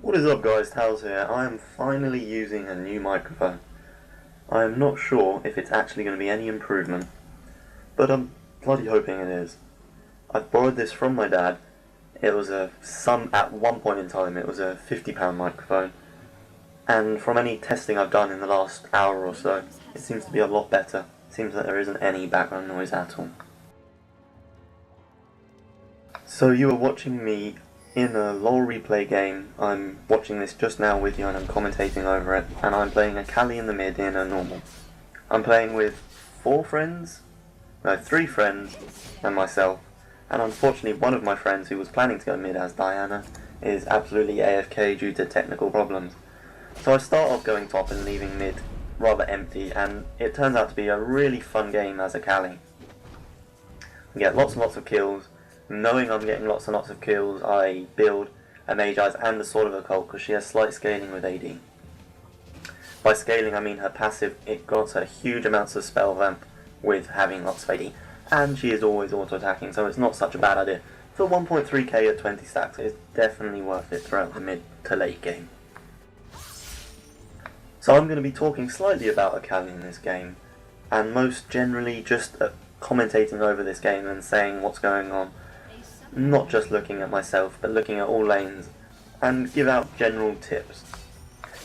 What is up guys, Tals here. I am finally using a new microphone. I am not sure if it's actually going to be any improvement, but I'm bloody hoping it is. I've borrowed this from my dad. It was at one point in time it was a £50 microphone, and from any testing I've done in the last hour or so, it seems to be a lot better. It seems that there isn't any background noise at all. So you are watching me in a LoL replay game. I'm watching this just now with you and I'm commentating over it, and I'm playing Akali in the mid in a normal. I'm playing with three friends and myself, and unfortunately one of my friends who was planning to go mid as Diana is absolutely AFK due to technical problems. So I start off going top and leaving mid rather empty, and it turns out to be a really fun game as Akali. I get lots and lots of kills. Knowing I'm getting lots and lots of kills, I build a Mejai and a SotO cult because she has slight scaling with AD. By scaling I mean her passive, it grants her huge amounts of spell vamp with having lots of AD, and she is always auto attacking, so it's not such a bad idea. For 1.3k at 20 stacks, it's definitely worth it throughout the mid to late game. So I'm going to be talking slightly about Akali in this game, and most generally just commentating over this game and saying what's going on. Not just looking at myself, but looking at all lanes, and give out general tips.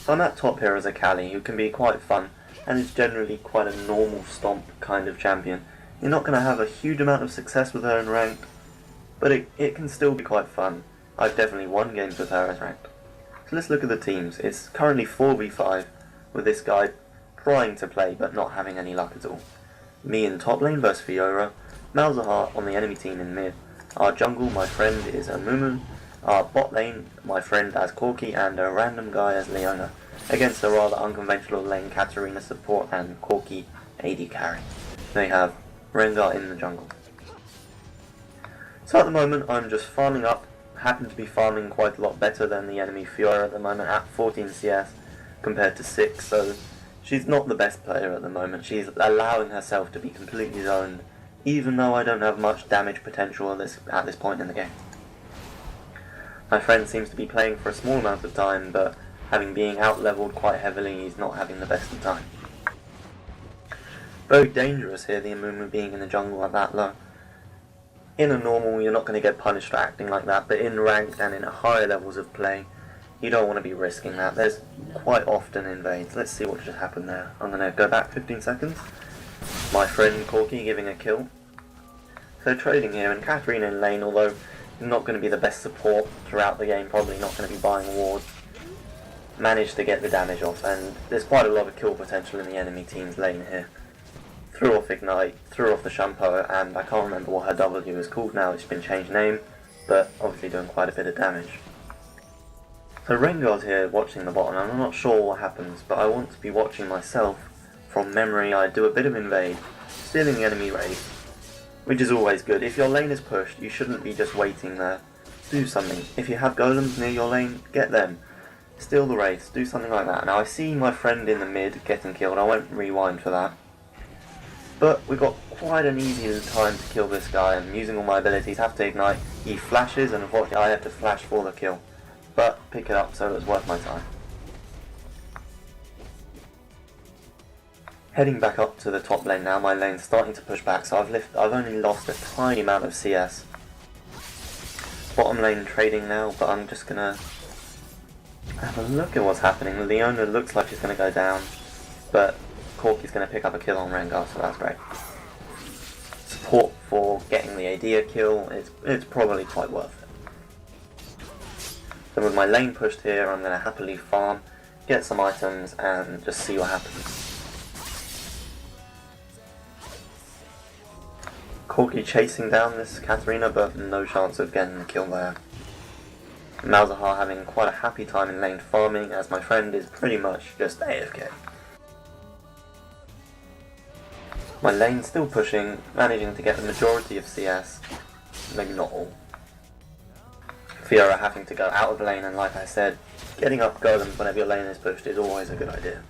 So I'm at top here as Akali, who can be quite fun, and is generally quite a normal stomp kind of champion. You're not going to have a huge amount of success with her in ranked, but it can still be quite fun. I've definitely won games with her as ranked. So let's look at the teams. It's currently 4v5, with this guy trying to play but not having any luck at all. Me in top lane versus Fiora, Malzahar on the enemy team in mid. Our jungle, my friend, is a Mumu. Our bot lane, my friend as Corki, and a random guy as Leona, against a rather unconventional lane Katarina support and Corki AD carry. They have Rengar in the jungle. So at the moment I'm just farming up, happen to be farming quite a lot better than the enemy Fiora at the moment at 14 CS compared to 6, so she's not the best player at the moment. She's allowing herself to be completely zoned, even though I don't have much damage potential at this point in the game. My friend seems to be playing for a small amount of time, but having being out-leveled quite heavily, he's not having the best of time. Very dangerous here, the Amumu being in the jungle at that low. In a normal, you're not going to get punished for acting like that, but in ranked and in higher levels of play, you don't want to be risking that. There's quite often invades. Let's see what just happened there. I'm going to go back 15 seconds. My friend Corki giving a kill. So trading here, and Katarina in lane, although not going to be the best support throughout the game, probably not going to be buying wards, managed to get the damage off, and there's quite a lot of kill potential in the enemy team's lane here. Threw off Ignite, threw off the Shampoo, and I can't remember what her W is called now, it's been changed name, but obviously doing quite a bit of damage. So Rengar's here watching the bottom, and I'm not sure what happens, but I want to be watching myself. From memory, I do a bit of invade, stealing the enemy raid, which is always good. If your lane is pushed, you shouldn't be just waiting there. Do something. If you have golems near your lane, get them. Steal the race, do something like that. Now I see my friend in the mid getting killed, I won't rewind for that. But we got quite an easy time to kill this guy. I'm using all my abilities, have to ignite. He flashes, and unfortunately I have to flash for the kill. But pick it up, so it was worth my time. Heading back up to the top lane now, my lane's starting to push back, so I've only lost a tiny amount of CS. Bottom lane trading now, but I'm just gonna have a look at what's happening. Leona looks like she's gonna go down, but Corki's gonna pick up a kill on Rengar, so that's great. Support for getting the AD kill, it's probably quite worth it. So with my lane pushed here, I'm gonna happily farm, get some items, and just see what happens. Corki chasing down this Katarina, but no chance of getting the kill there. Malzahar having quite a happy time in lane farming, as my friend is pretty much just AFK. My lane still pushing, managing to get the majority of CS, maybe not all. Fiora having to go out of lane, and like I said, getting up golems whenever your lane is pushed is always a good idea.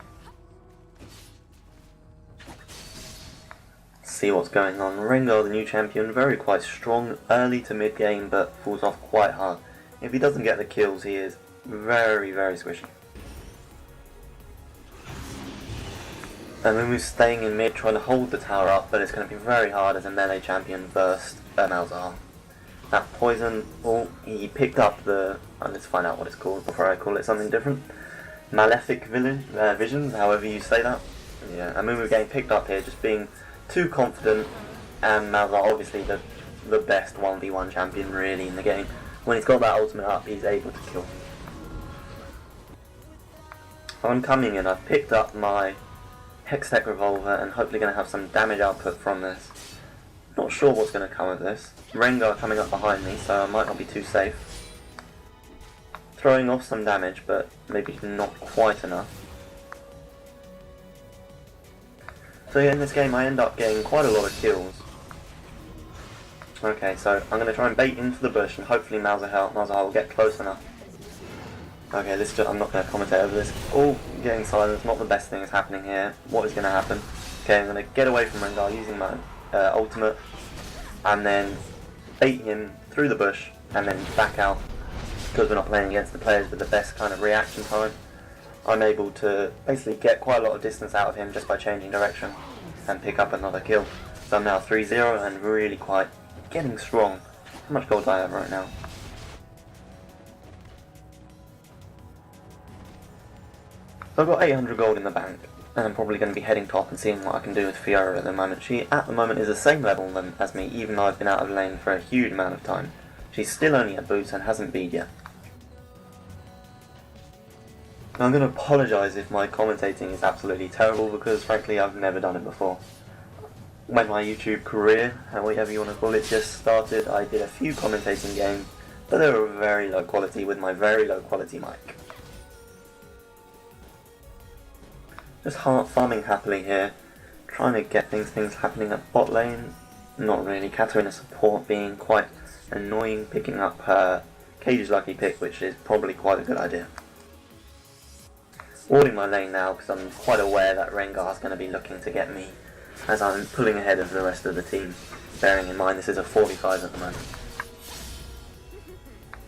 See what's going on. Rengar, the new champion, very quite strong early to mid game, but falls off quite hard. If he doesn't get the kills, he is Very, very squishy. Amumu's staying in mid, trying to hold the tower up, but it's going to be very hard as a melee champion versus Malzahar. That poison, oh, he picked up the, let's find out what it's called before I call it something different. Malefic visions, however you say that. Yeah, Amumu getting picked up here, just being too confident, and Malzahar obviously the best 1v1 champion really in the game. When he's got that ultimate up, he's able to kill. I'm coming in, I've picked up my Hextech Revolver and hopefully going to have some damage output from this. Not sure what's going to come of this. Rengar coming up behind me, so I might not be too safe. Throwing off some damage, but maybe not quite enough. So yeah, in this game I end up getting quite a lot of kills. Okay, so I'm going to try and bait into the bush and hopefully Malzahar will get close enough. Okay, I'm not going to commentate over this. Oh, getting silence, not the best thing is happening here. What is going to happen? Okay, I'm going to get away from Rengar using my ultimate, and then bait him through the bush, and then back out. Because we're not playing against the players with the best kind of reaction time, I'm able to basically get quite a lot of distance out of him just by changing direction, and pick up another kill. So I'm now 3-0 and really quite getting strong. How much gold do I have right now? So I've got 800 gold in the bank, and I'm probably going to be heading top and seeing what I can do with Fiora at the moment. She, at the moment, is the same level as me, even though I've been out of lane for a huge amount of time. She's still only at boots and hasn't beat yet. Now I'm going to apologise if my commentating is absolutely terrible, because frankly I've never done it before. When my YouTube career, whatever you want to call it, just started, I did a few commentating games, but they were very low quality with my very low quality mic. Just farming happily here, trying to get things happening at bot lane. Not really. Katarina support being quite annoying, picking up her Cage's lucky pick, which is probably quite a good idea. Warding my lane now because I'm quite aware that Rengar's going to be looking to get me as I'm pulling ahead of the rest of the team, bearing in mind this is a 45 at the moment.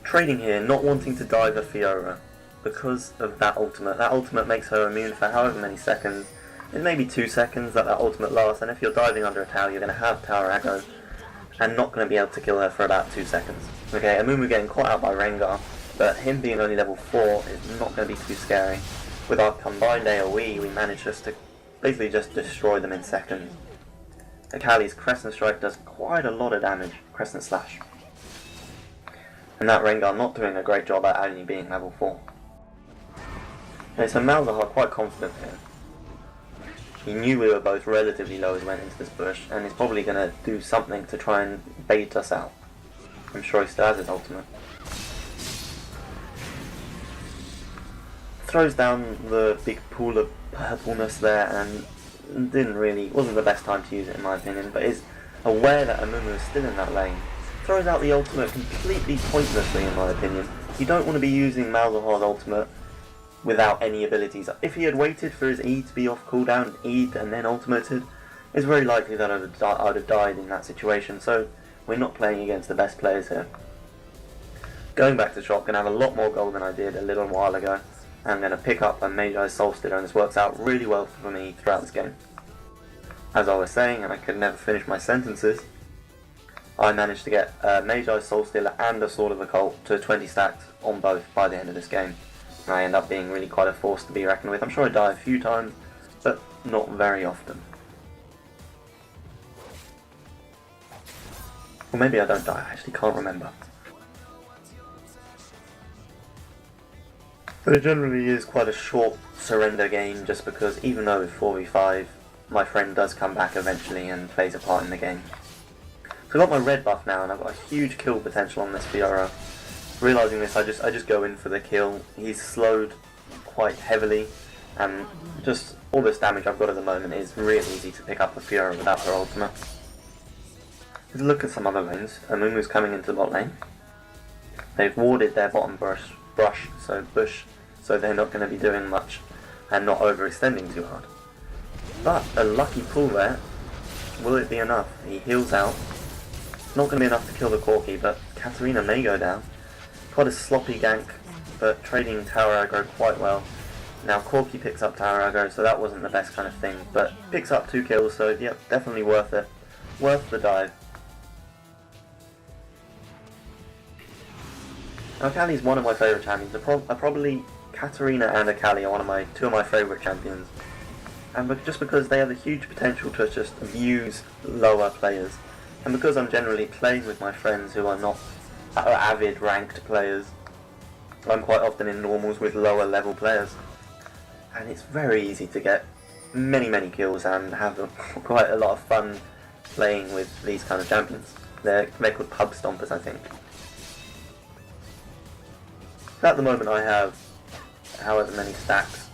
Trading here, not wanting to dive a Fiora because of that ultimate. That ultimate makes her immune for however many seconds. It's maybe 2 seconds that ultimate lasts, and if you're diving under a tower, you're going to have tower aggro and not going to be able to kill her for about 2 seconds. Okay, Amumu getting caught out by Rengar, but him being only level 4 is not going to be too scary. With our combined AoE, we managed just to basically just destroy them in seconds. Akali's Crescent Strike does quite a lot of damage, Crescent Slash. And that Rengar not doing a great job at only being level 4. Okay, so Malzahar quite confident here. He knew we were both relatively low as we went into this bush, and he's probably going to do something to try and bait us out. I'm sure he still has his ultimate. Throws down the big pool of purpleness there, and wasn't the best time to use it in my opinion, but is aware that Amumu is still in that lane. Throws out the ultimate completely pointlessly in my opinion. You don't want to be using Malzahar's ultimate without any abilities. If he had waited for his E to be off cooldown, E'd and then ultimated, it's very likely that I'd have died in that situation, so we're not playing against the best players here. Going back to shop, going to have a lot more gold than I did a little while ago. I'm going to pick up a Mejai Soul Stealer, and this works out really well for me throughout this game. As I was saying, and I could never finish my sentences, I managed to get a Mejai Soul Stealer and a Sword of the Occult to 20 stacks on both by the end of this game. And I end up being really quite a force to be reckoned with. I'm sure I die a few times, but not very often. Or maybe I don't die, I actually can't remember. But it generally is quite a short surrender game, just because even though it's 4v5, my friend does come back eventually and plays a part in the game. So I've got my red buff now, and I've got a huge kill potential on this Fiora. Realising this, I just go in for the kill. He's slowed quite heavily, and just all this damage I've got at the moment is really easy to pick up the Fiora without her ultimate. Let's look at some other lanes. Amumu's coming into the bot lane. They've warded their bottom bush, so they're not going to be doing much and not overextending too hard. But a lucky pull there. Will it be enough? He heals out. Not going to be enough to kill the Corki, but Katarina may go down. Quite a sloppy gank, but trading tower aggro quite well. Now Corki picks up tower aggro, so that wasn't the best kind of thing, but picks up 2 kills, so yep, definitely worth it. Worth the dive. Akali's one of my favourite champions. Probably Katarina and Akali are two of my favourite champions. And just because they have a huge potential to just abuse lower players. And because I'm generally playing with my friends who are not avid ranked players, I'm quite often in normals with lower level players. And it's very easy to get many kills and have quite a lot of fun playing with these kind of champions. They're called pub stompers, I think. So at the moment I have however many stacks.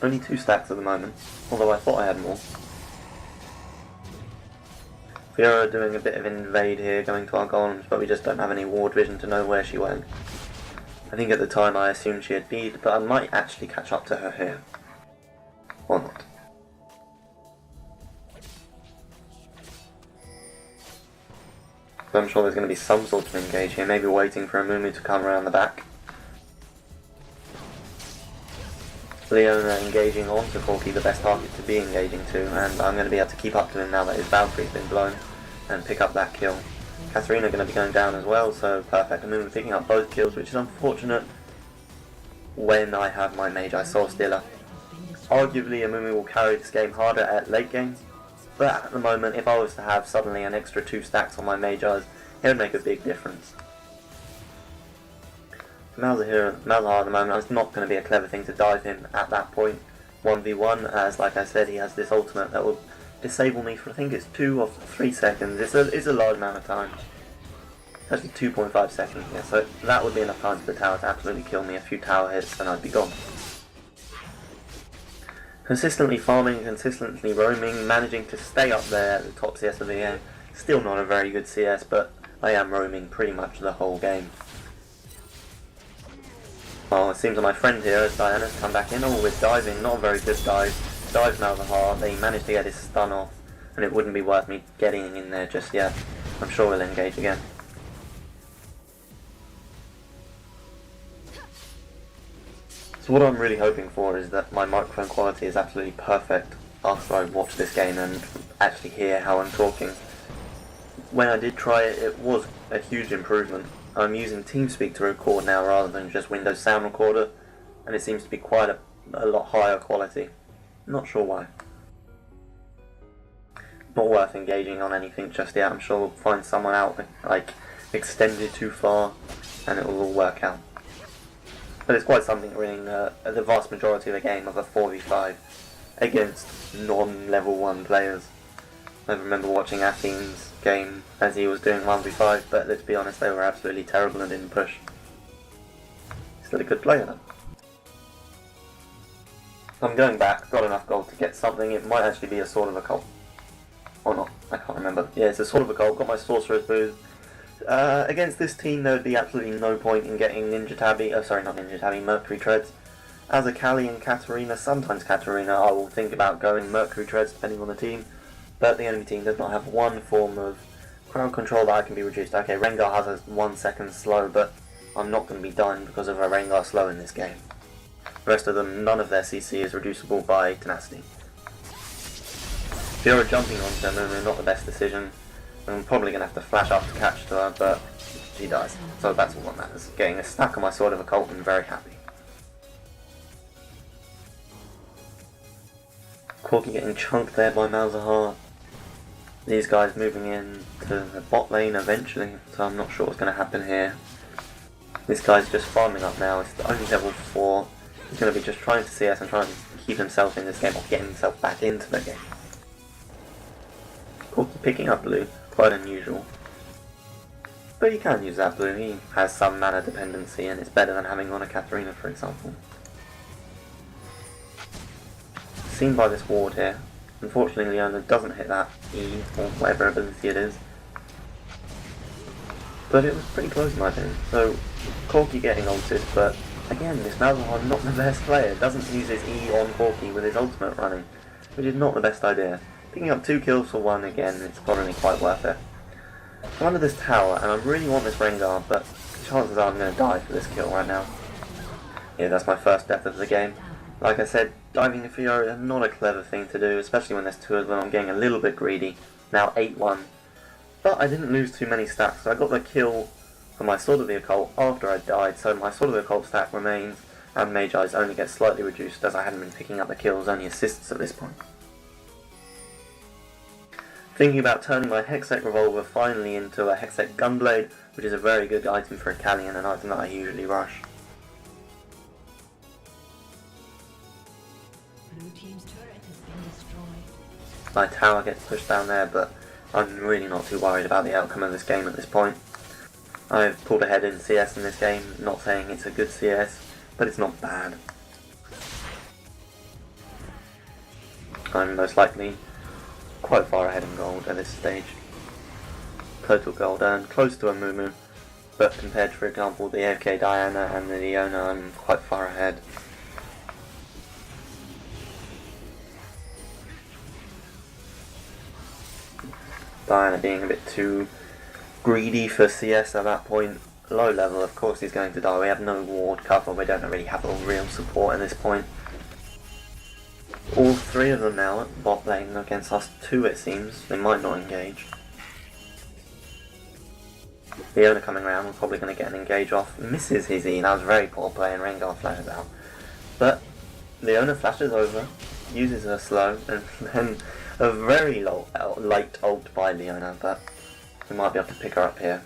Only 2 stacks at the moment, although I thought I had more. Fiora doing a bit of invade here, going to our golems, but we just don't have any ward vision to know where she went. I think at the time I assumed she had beat, but I might actually catch up to her here. Or not. So I'm sure there's going to be some sort of engage here, maybe waiting for a Mumu to come around the back. Leona engaging onto Corki, the best target to be engaging to, and I'm going to be able to keep up to him now that his Valkyrie's been blown, and pick up that kill. Katarina going to be going down as well, so perfect. I'm picking up both kills, which is unfortunate when I have my Mejai Soul Stealer. Arguably, Amumu will carry this game harder at late game, but at the moment, if I was to have suddenly an extra 2 stacks on my Mejais, it would make a big difference. Malzahar at the moment, it's not going to be a clever thing to dive him at that point, 1v1, as like I said, he has this ultimate that will disable me for I think it's 2 or 3 seconds. It's a large amount of time. Actually 2.5 seconds, yeah, so that would be enough time for the tower to absolutely kill me. A few tower hits and I'd be gone. Consistently farming, consistently roaming, managing to stay up there at the top CS of the game. Still not a very good CS, but I am roaming pretty much the whole game. Oh, it seems that my friend here, as Diana's come back in. Oh, with diving, not a very good dive. Dives Malzahar, they managed to get his stun off, and it wouldn't be worth me getting in there just yet. I'm sure we'll engage again. So what I'm really hoping for is that my microphone quality is absolutely perfect after I watch this game and actually hear how I'm talking. When I did try it, it was a huge improvement. I'm using TeamSpeak to record now rather than just Windows Sound Recorder, and it seems to be quite a lot higher quality. Not sure why. Not worth engaging on anything just yet. I'm sure we'll find someone out like extended too far and it will all work out. But it's quite something winning the vast majority of the game of a 4v5 against non-level 1 players. I remember watching Athene's game as he was doing 1v5, but let's be honest, they were absolutely terrible and didn't push. Still a good player though. I'm going back, got enough gold to get something. It might actually be a Sword of Occult. Or not, I can't remember. Yeah, it's a Sword of Occult, got my Sorcerer's Booth. Against this team there would be absolutely no point in getting Ninja Tabby, Mercury Treads. As Akali and Katarina, sometimes Katarina, I will think about going Mercury Treads depending on the team. But the enemy team does not have one form of crowd control that I can be reduced. Okay, Rengar has a 1 second slow, but I'm not going to be done because of a Rengar slow in this game. The rest of them, none of their CC is reducible by tenacity. Fiora jumping onto Amumu, not the best decision. I'm probably going to have to flash up to catch to her, but she dies. So that's all that matters. Getting a stack on my Sword of Occult and very happy. Corki getting chunked there by Malzahar. These guys moving in to the bot lane eventually, so I'm not sure what's going to happen here. This guy's just farming up now, it's only level 4. He's going to be just trying to CS and trying to keep himself in this game or get himself back into the game. Corki picking up blue, quite unusual. But you can use that blue, he has some mana dependency and it's better than having on a Katarina for example. Seen by this ward here. Unfortunately Leona doesn't hit that E or whatever ability it is. But it was pretty close in my opinion. So Corki getting ulted, but again this Malzahar not the best player. Doesn't use his E on Corki with his ultimate running, which is not the best idea. Picking up 2 kills for 1 again, it's probably quite worth it. I'm under this tower and I really want this Rengar, but chances are I'm going to die for this kill right now. Yeah, that's my first death of the game. Like I said, diving a Fiora is not a clever thing to do, especially when there's two of them. I'm getting a little bit greedy. Now 8-1. But I didn't lose too many stacks, so I got the kill for my Sword of the Occult after I died, so my Sword of the Occult stack remains, and Mejai's only gets slightly reduced as I hadn't been picking up the kills, only assists at this point. Thinking about turning my Hextech Revolver finally into a Hextech Gunblade, which is a very good item for Akali and an item that I usually rush. Blue team's turret has been destroyed. My tower gets pushed down there, but I'm really not too worried about the outcome of this game at this point. I've pulled ahead in CS in this game, not saying it's a good CS, but it's not bad. I'm most likely quite far ahead in gold at this stage. Total gold earned, close to a Mumu, but compared to, for example, the AFK Diana and the Leona, I'm quite far ahead. Diana being a bit too greedy for CS at that point. Low level, of course he's going to die. We have no ward cover, we don't really have a real support at this point. All three of them now at bot lane against us two, it seems. They might not engage. Leona coming around, we're probably going to get an engage off. Misses his E, that was very poor play, and Rengar flashes out. But Leona flashes over, uses her slow, and then a very late ult by Leona, but we might be able to pick her up here.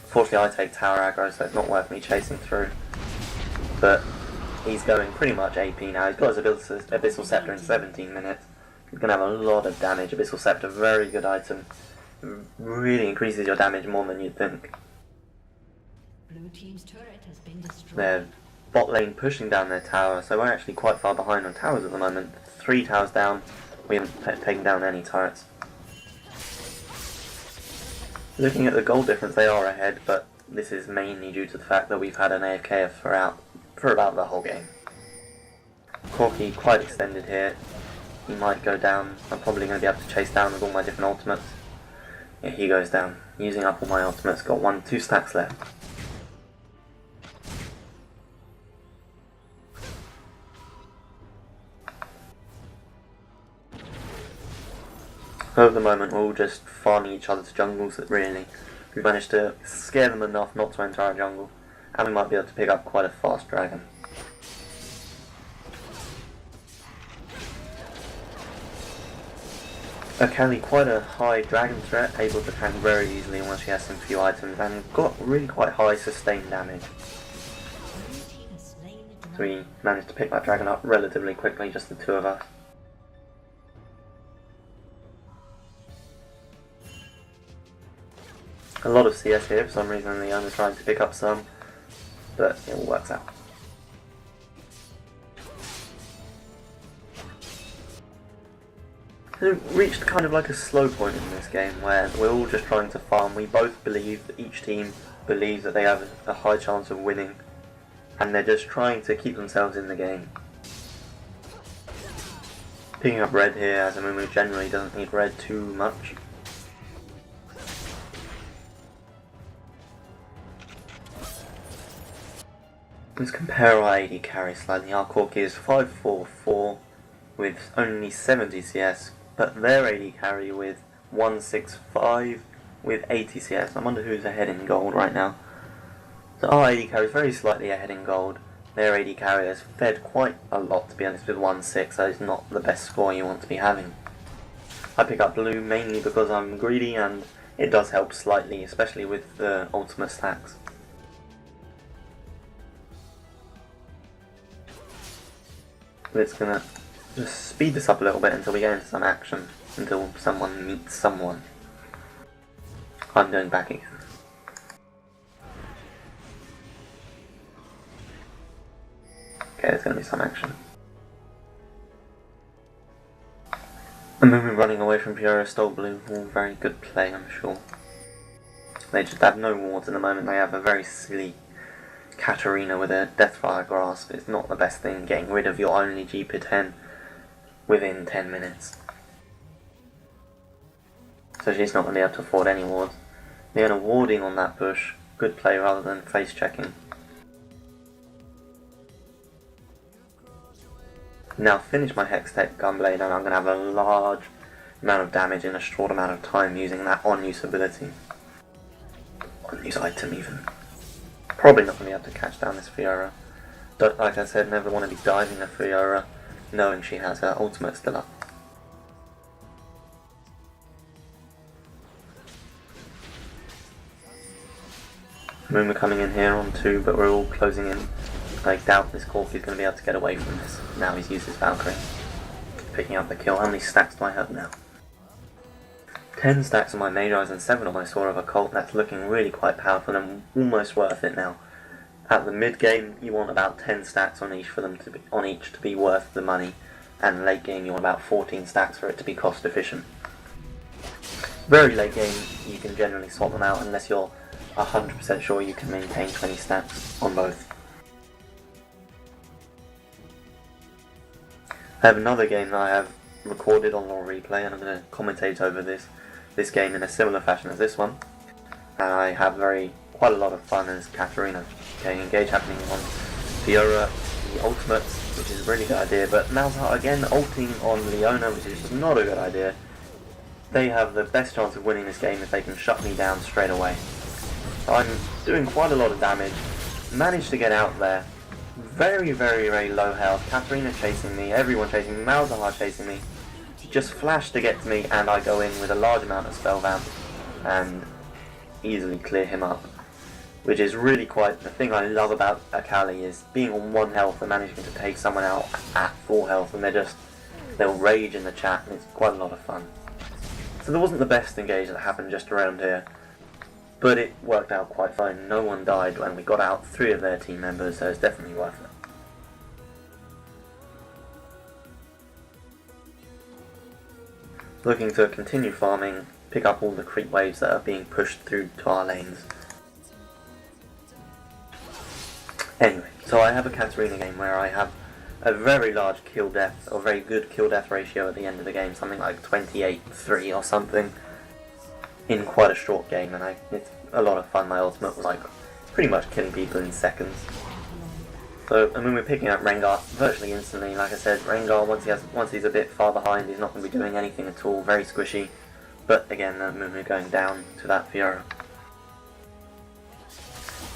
Fortunately I take tower aggro, so it's not worth me chasing through. But he's going pretty much AP now. He's got his Abyssal Scepter in 17 minutes. He's going to have a lot of damage. Abyssal Scepter, very good item. Really increases your damage more than you'd think. Blue team's turret has been destroyed. They're bot lane pushing down their tower, so we're actually quite far behind on towers at the moment. 3 towers down, we haven't taken down any turrets. Looking at the gold difference, they are ahead, but this is mainly due to the fact that we've had an AFK for about the whole game. Corki quite extended here. He might go down. I'm probably going to be able to chase down with all my different ultimates. Yeah, he goes down. Using up all my ultimates, got 2 stacks left. At the moment we're all just farming each other's jungles, really. We've managed to scare them enough not to enter our jungle, and we might be able to pick up quite a fast dragon. Akali quite a high dragon threat, able to tank very easily once she has some few items, and got really quite high sustained damage. So we managed to pick that dragon up relatively quickly, just the 2 of us. A lot of CS here, for some reason Leona's trying to pick up some, but it all works out. It reached kind of like a slow point in this game where we're all just trying to farm. We both believe, each team believes that they have a high chance of winning, and they're just trying to keep themselves in the game. Picking up red here, as Amumu generally doesn't need red too much. Let's compare our AD carry slightly. Our Corki is 544 with only 70 CS, but their AD carry with 165 with 80 CS. I wonder who's ahead in gold right now. So our AD carry is very slightly ahead in gold. Their AD carry has fed quite a lot, to be honest, with 1-6. That is not the best score you want to be having. I pick up blue mainly because I'm greedy, and it does help slightly, especially with the ultimate stacks. It's gonna just speed this up a little bit until we get into some action, until someone meets someone. I'm going back again. Okay, there's gonna be some action. The movement running away from Fiora stole blue, all very good play, I'm sure. They just have no wards at the moment. They have a very silly Katarina with a Deathfire Grasp. It's not the best thing, getting rid of your only GP10 within 10 minutes. So she's not going to be able to afford any wards. Leona warding on that push, good play rather than face checking. Now finish my Hex Tech Gunblade and I'm going to have a large amount of damage in a short amount of time using that on-use ability. On-use item even. Probably not going to be able to catch down this Fiora. But like I said, never want to be diving a Fiora knowing she has her ultimate still up. Moon, we're coming in here on 2, but we're all closing in. I doubt this Corki is going to be able to get away from this. Now he's used his Valkyrie. Picking up the kill. How many stacks do I have now? 10 stacks on my Mejai and 7 on my SotO of Occult. That's looking really quite powerful and almost worth it now. At the mid game, you want about 10 stacks on each to be worth the money, and late game you want about 14 stacks for it to be cost efficient. Very late game, you can generally swap them out unless you're 100% sure you can maintain 20 stacks on both. I have another game that I have recorded on Raw Replay, and I'm going to commentate over this game in a similar fashion as this one. And I have quite a lot of fun as Katarina. Okay, engage happening on Fiora, the ultimates, which is a really good idea, but Mejai again ulting on Leona, which is just not a good idea. They have the best chance of winning this game if they can shut me down straight away. So I'm doing quite a lot of damage, managed to get out there, very low health, Katarina chasing me, everyone chasing me, Mejai chasing me, just flash to get to me, and I go in with a large amount of spell vamp and easily clear him up. Which is really quite the thing I love about Akali, is being on 1 health and managing to take someone out at full health, and they'll rage in the chat, and it's quite a lot of fun. So there wasn't the best engage that happened just around here, but it worked out quite fine. No one died and we got out 3 of their team members, so it's definitely worth it. Looking to continue farming, pick up all the creep waves that are being pushed through to our lanes. Anyway, so I have a Katarina game where I have a very large kill death, or very good kill death ratio at the end of the game, something like 28-3 or something, in quite a short game, and it's a lot of fun. My ultimate was like pretty much killing people in seconds. So, I mean, we're picking up Rengar virtually instantly. Like I said, Rengar, once he's a bit far behind, he's not going to be doing anything at all, very squishy. But again, we're going down to that Fiora.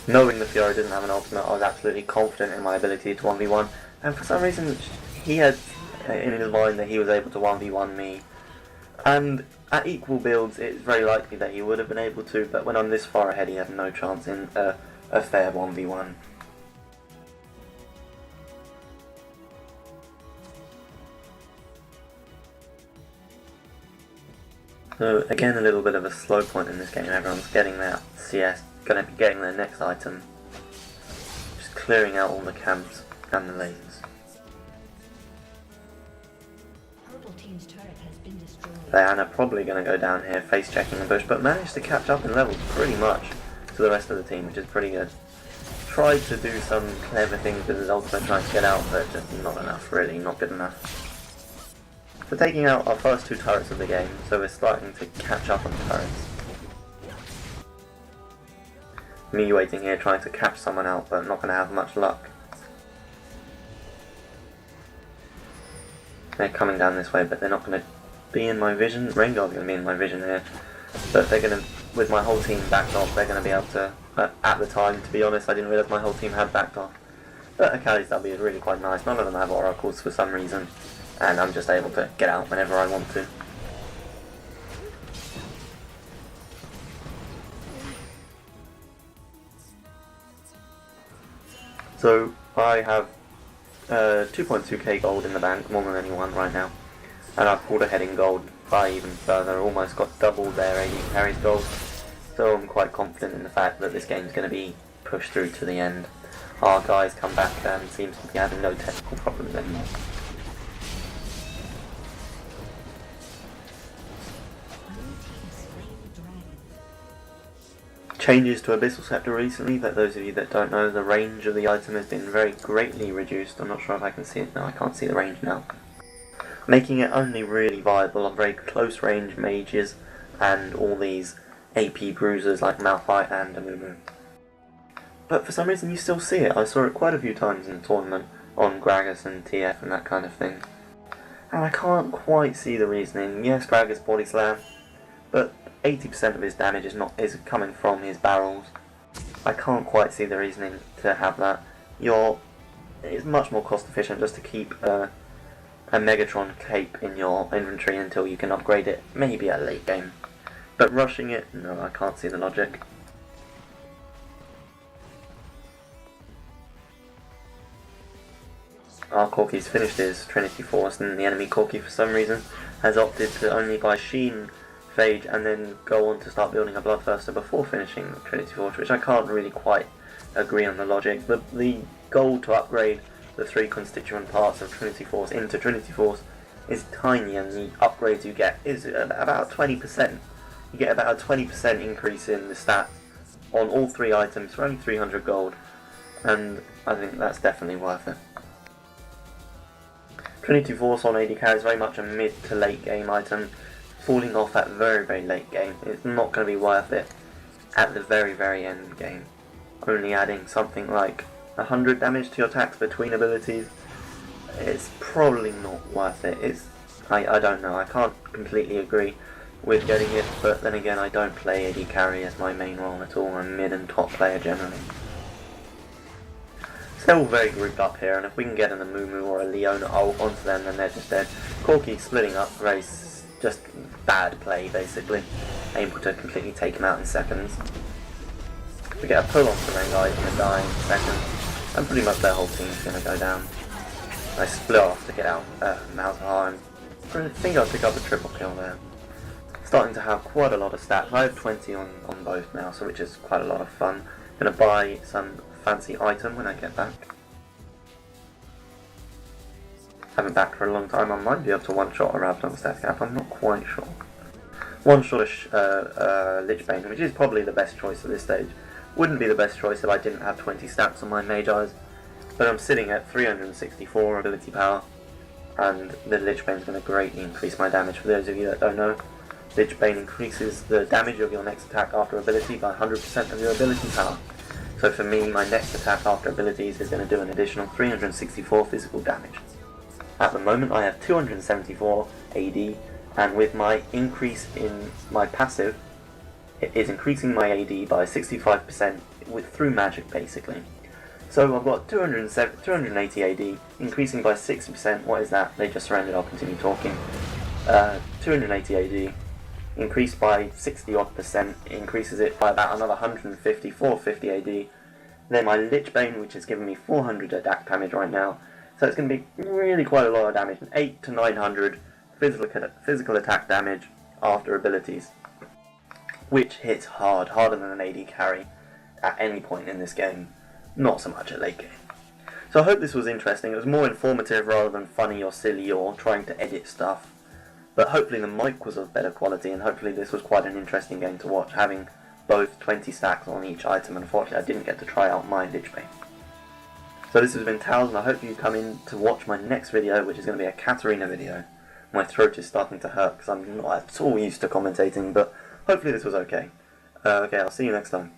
Knowing the Fiora didn't have an ultimate, I was absolutely confident in my ability to 1v1, and for some reason he had in his mind that he was able to 1v1 me, and at equal builds it's very likely that he would have been able to, but when I'm this far ahead he had no chance in a fair 1v1. So again, a little bit of a slow point in this game. Everyone's getting their CS, going to be getting their next item. Just clearing out all the camps and the lanes. Purple team's turret has been destroyed. Diana probably going to go down here, face checking the bush, but managed to catch up in levels pretty much to the rest of the team, which is pretty good. Tried to do some clever things with his ultimate trying to get out, but just not enough, really, not good enough. So taking out our first 2 turrets of the game, so we're starting to catch up on turrets. Me waiting here trying to catch someone out, but not going to have much luck. They're coming down this way, but they're not going to be in my vision. Rengar's going to be in my vision here, but they're going to, with my whole team backed off, they're going to be able to, at the time, to be honest, I didn't realise my whole team had backed off. But Akali's W is really quite nice. None of them have oracles for some reason, and I'm just able to get out whenever I want to. So I have 2.2k gold in the bank, more than anyone right now, and I've pulled ahead in gold by even further, almost got double their AD carries gold, so I'm quite confident in the fact that this game is going to be pushed through to the end. Our guys come back and seems to be having no technical problems anymore. Changes to Abyssal Scepter recently, but those of you that don't know, the range of the item has been very greatly reduced. I'm not sure if I can see it now, I can't see the range now. Making it only really viable on very close range mages and all these AP bruisers like Malphite and Amumu. But for some reason you still see it. I saw it quite a few times in the tournament on Gragas and TF and that kind of thing. And I can't quite see the reasoning. Yes, Gragas body slam, but 80% of his damage is coming from his barrels. I can't quite see the reasoning to have that. It's much more cost efficient just to keep a Megatron cape in your inventory until you can upgrade it, maybe at late game. But rushing it, no, I can't see the logic. Our Corki's finished his Trinity Force, and the enemy Corki for some reason has opted to only buy Sheen, Phage, and then go on to start building a Bloodthirster before finishing Trinity Force, which I can't really quite agree on the logic. The goal to upgrade the 3 constituent parts of Trinity Force into Trinity Force is tiny, and the upgrades you get is about 20%. You get about a 20% increase in the stats on all 3 items for only 300 gold, and I think that's definitely worth it. Trinity Force on AD carry is very much a mid to late game item, falling off at very, very late game. It's not going to be worth it at the very, very end game. Only adding something like 100 damage to your attacks between abilities, it's probably not worth it. I don't know, I can't completely agree with getting it, but then again I don't play AD carry as my main role at all. I'm mid and top player generally. They're all very grouped up here, and if we can get an Amumu or a Leona ult onto them, then they're just dead. Corki splitting up, just bad play basically. Able to completely take him out in seconds. We get a pull on Serengai, he's going to die in seconds, and pretty much their whole team's going to go down. I split off to get out Malzahar, and I think I'll pick up a triple kill there. Starting to have quite a lot of stats. I have 20 on both now, so which is quite a lot of fun. Going to buy some fancy item when I get back. Haven't back for a long time. I might be able to one-shot a Ravdon stat cap, I'm not quite sure. One-shot a Lich Bane, which is probably the best choice at this stage. Wouldn't be the best choice if I didn't have 20 stats on my Mejai's, but I'm sitting at 364 ability power, and the Lich Bane is going to greatly increase my damage. For those of you that don't know, Lich Bane increases the damage of your next attack after ability by 100% of your ability power. So for me, my next attack after abilities is going to do an additional 364 physical damage. At the moment I have 274 AD, and with my increase in my passive, it is increasing my AD by 65% through magic basically. So I've got 280 AD, increasing by 60%, what is that? They just surrendered, I'll continue talking. 280 AD, increased by 60 odd percent, increases it by about another 150, 450 AD. Then my Lich Bane, which is giving me 400 attack damage right now, so it's going to be really quite a lot of damage, 8 to 900 physical attack damage after abilities, which hits harder than an AD carry at any point in this game, not so much at late game. So I hope this was interesting. It was more informative rather than funny or silly or trying to edit stuff. But hopefully the mic was of better quality, and hopefully this was quite an interesting game to watch, having both 20 stacks on each item. Unfortunately I didn't get to try out my Lich Bane. So this has been Towels, and I hope you come in to watch my next video, which is going to be a Katarina video. My throat is starting to hurt because I'm not at all used to commentating, but hopefully this was okay. Okay, I'll see you next time.